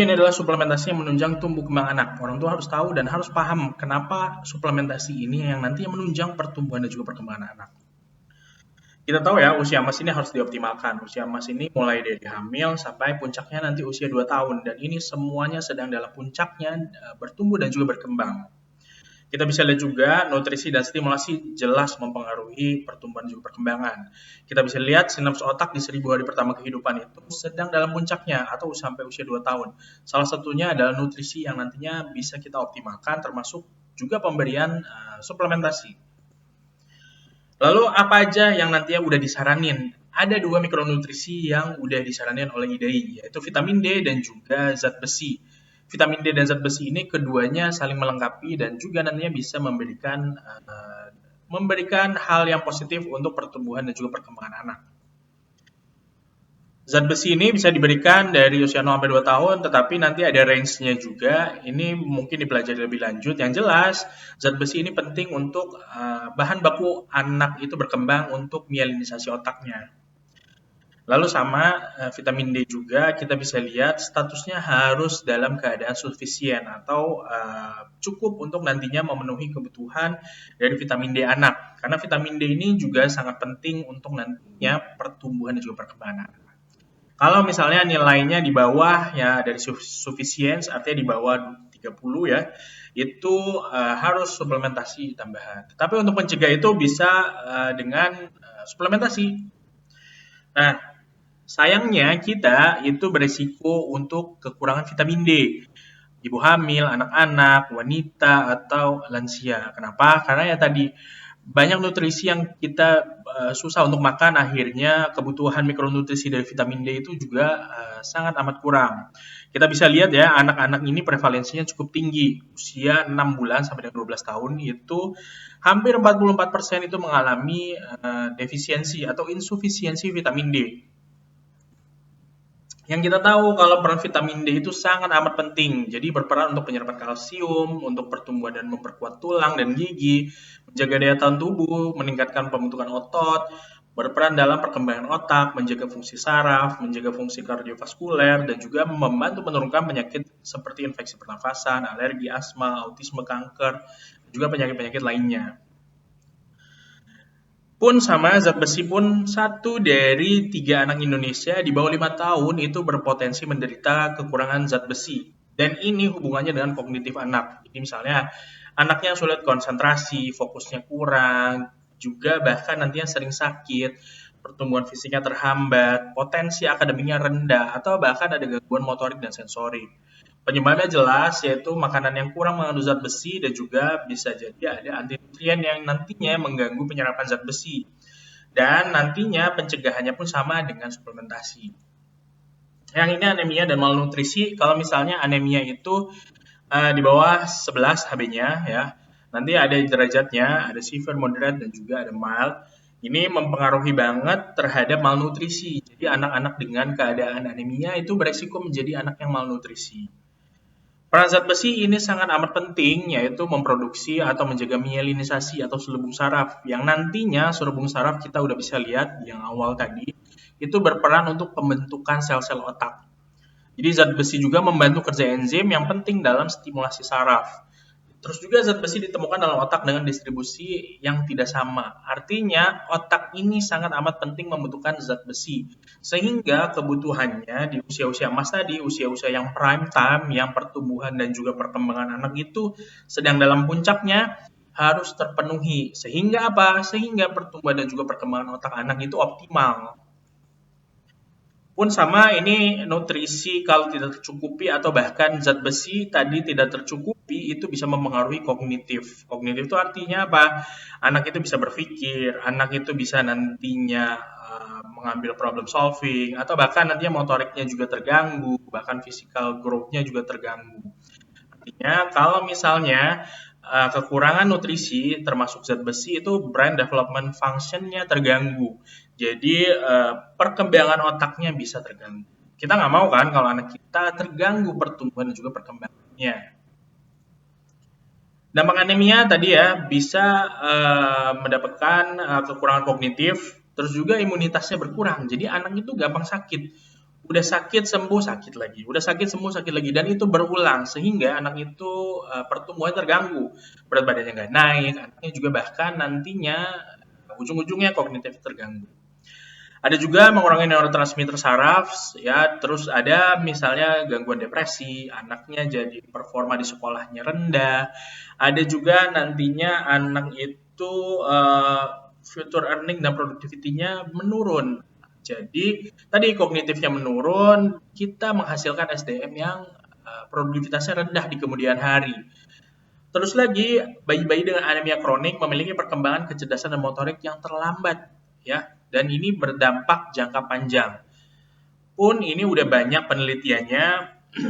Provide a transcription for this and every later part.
Jadi ini adalah suplementasi yang menunjang tumbuh kembang anak. Orang tua harus tahu dan harus paham kenapa suplementasi ini yang nantinya menunjang pertumbuhan dan juga perkembangan anak. Kita tahu ya, usia emas ini harus dioptimalkan. Usia emas ini mulai dari hamil sampai puncaknya nanti usia 2 tahun. Dan ini semuanya sedang dalam puncaknya bertumbuh dan juga berkembang. Kita bisa lihat juga nutrisi dan stimulasi jelas mempengaruhi pertumbuhan dan juga perkembangan. Kita bisa lihat sinapsi otak di 1000 hari pertama kehidupan itu sedang dalam puncaknya atau sampai usia 2 tahun. Salah satunya adalah nutrisi yang nantinya bisa kita optimalkan termasuk juga pemberian suplementasi. Lalu apa aja yang nantinya udah disaranin? Ada 2 mikronutrisi yang udah disaranin oleh IDAI, yaitu vitamin D dan juga zat besi. Vitamin D dan zat besi ini keduanya saling melengkapi dan juga nantinya bisa memberikan hal yang positif untuk pertumbuhan dan juga perkembangan anak. Zat besi ini bisa diberikan dari usia 0 sampai 2 tahun, tetapi nanti ada range-nya juga. Ini mungkin dipelajari lebih lanjut. Yang jelas, zat besi ini penting untuk bahan baku anak itu berkembang untuk mielinisasi otaknya. Lalu sama vitamin D juga kita bisa lihat statusnya harus dalam keadaan sufisien atau cukup untuk nantinya memenuhi kebutuhan dari vitamin D anak. Karena vitamin D ini juga sangat penting untuk nantinya pertumbuhan dan juga perkembangan anak. Kalau misalnya nilainya di bawah ya dari sufficient artinya di bawah 30 ya, itu harus suplementasi tambahan. Tapi untuk mencegah itu bisa dengan suplementasi. Nah, sayangnya kita itu beresiko untuk kekurangan vitamin D. Ibu hamil, anak-anak, wanita, atau lansia. Kenapa? Karena ya tadi banyak nutrisi yang kita susah untuk makan, akhirnya kebutuhan mikronutrisi dari vitamin D itu juga sangat amat kurang. Kita bisa lihat ya, anak-anak ini prevalensinya cukup tinggi. Usia 6 bulan sampai dengan 12 tahun itu hampir 44% itu mengalami defisiensi atau insufisiensi vitamin D. Yang kita tahu kalau peran vitamin D itu sangat amat penting. Jadi berperan untuk penyerapan kalsium, untuk pertumbuhan dan memperkuat tulang dan gigi, menjaga daya tahan tubuh, meningkatkan pembentukan otot, berperan dalam perkembangan otak, menjaga fungsi saraf, menjaga fungsi kardiovaskuler, dan juga membantu menurunkan penyakit seperti infeksi pernafasan, alergi, asma, autisme, kanker, dan juga penyakit-penyakit lainnya. Pun sama, zat besi pun 1 dari 3 anak Indonesia di bawah 5 tahun itu berpotensi menderita kekurangan zat besi. Dan ini hubungannya dengan kognitif anak. Jadi misalnya anaknya sulit konsentrasi, fokusnya kurang, juga bahkan nantinya sering sakit, pertumbuhan fisiknya terhambat, potensi akademiknya rendah, atau bahkan ada gangguan motorik dan sensorik. Penyebabnya jelas, yaitu makanan yang kurang mengandung zat besi dan juga bisa jadi ada antinutrien yang nantinya mengganggu penyerapan zat besi. Dan nantinya pencegahannya pun sama dengan suplementasi. Yang ini anemia dan malnutrisi, kalau misalnya anemia itu di bawah 11 Hb-nya ya, nanti ada derajatnya, ada severe, moderate, dan juga ada mild. Ini mempengaruhi banget terhadap malnutrisi. Jadi anak-anak dengan keadaan anemia itu beresiko menjadi anak yang malnutrisi. Peran zat besi ini sangat amat penting, yaitu memproduksi atau menjaga mielinisasi atau selubung saraf, yang nantinya selubung saraf kita udah bisa lihat yang awal tadi, itu berperan untuk pembentukan sel-sel otak. Jadi zat besi juga membantu kerja enzim yang penting dalam stimulasi saraf. Terus juga zat besi ditemukan dalam otak dengan distribusi yang tidak sama. Artinya otak ini sangat amat penting membutuhkan zat besi. Sehingga kebutuhannya di usia-usia emas tadi, usia-usia yang prime time, yang pertumbuhan dan juga perkembangan anak itu sedang dalam puncaknya harus terpenuhi. Sehingga apa? Sehingga pertumbuhan dan juga perkembangan otak anak itu optimal. Pun sama, ini nutrisi kalau tidak tercukupi atau bahkan zat besi tadi tidak tercukupi itu bisa mempengaruhi kognitif. Kognitif itu artinya apa? Anak itu bisa berpikir, anak itu bisa nantinya mengambil problem solving, atau bahkan nantinya motoriknya juga terganggu, bahkan physical growth-nya juga terganggu. Artinya kalau misalnya kekurangan nutrisi termasuk zat besi itu brain development function-nya terganggu. Jadi perkembangan otaknya bisa terganggu. Kita nggak mau kan kalau anak kita terganggu pertumbuhan dan juga perkembangannya. Dampak anemia tadi ya bisa kekurangan kognitif, terus juga imunitasnya berkurang. Jadi anak itu gampang sakit. udah sakit sembuh sakit lagi, udah sakit sembuh sakit lagi, dan itu berulang sehingga anak itu pertumbuhan terganggu, berat badannya nggak naik, anaknya juga bahkan nantinya ujung-ujungnya kognitif terganggu. Ada juga mengurangi neurotransmitter saraf, ya, terus ada misalnya gangguan depresi, anaknya jadi performa di sekolahnya rendah. Ada juga nantinya anak itu future earning dan productivity-nya menurun. Jadi tadi kognitifnya menurun, kita menghasilkan SDM yang produktivitasnya rendah di kemudian hari. Terus lagi, bayi-bayi dengan anemia kronik memiliki perkembangan kecerdasan dan motorik yang terlambat, ya, dan ini berdampak jangka panjang. Pun ini udah banyak penelitiannya,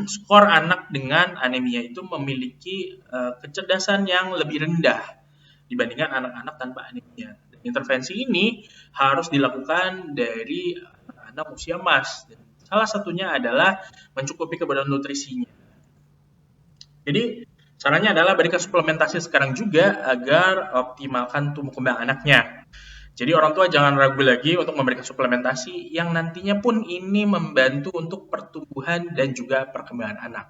skor anak dengan anemia itu memiliki kecerdasan yang lebih rendah dibandingkan anak-anak tanpa anemia. Intervensi ini harus dilakukan dari anak usia emas. Salah satunya adalah mencukupi kebutuhan nutrisinya. Jadi caranya adalah berikan suplementasi sekarang juga agar optimalkan tumbuh kembang anaknya. Jadi orang tua jangan ragu lagi untuk memberikan suplementasi yang nantinya pun ini membantu untuk pertumbuhan dan juga perkembangan anak.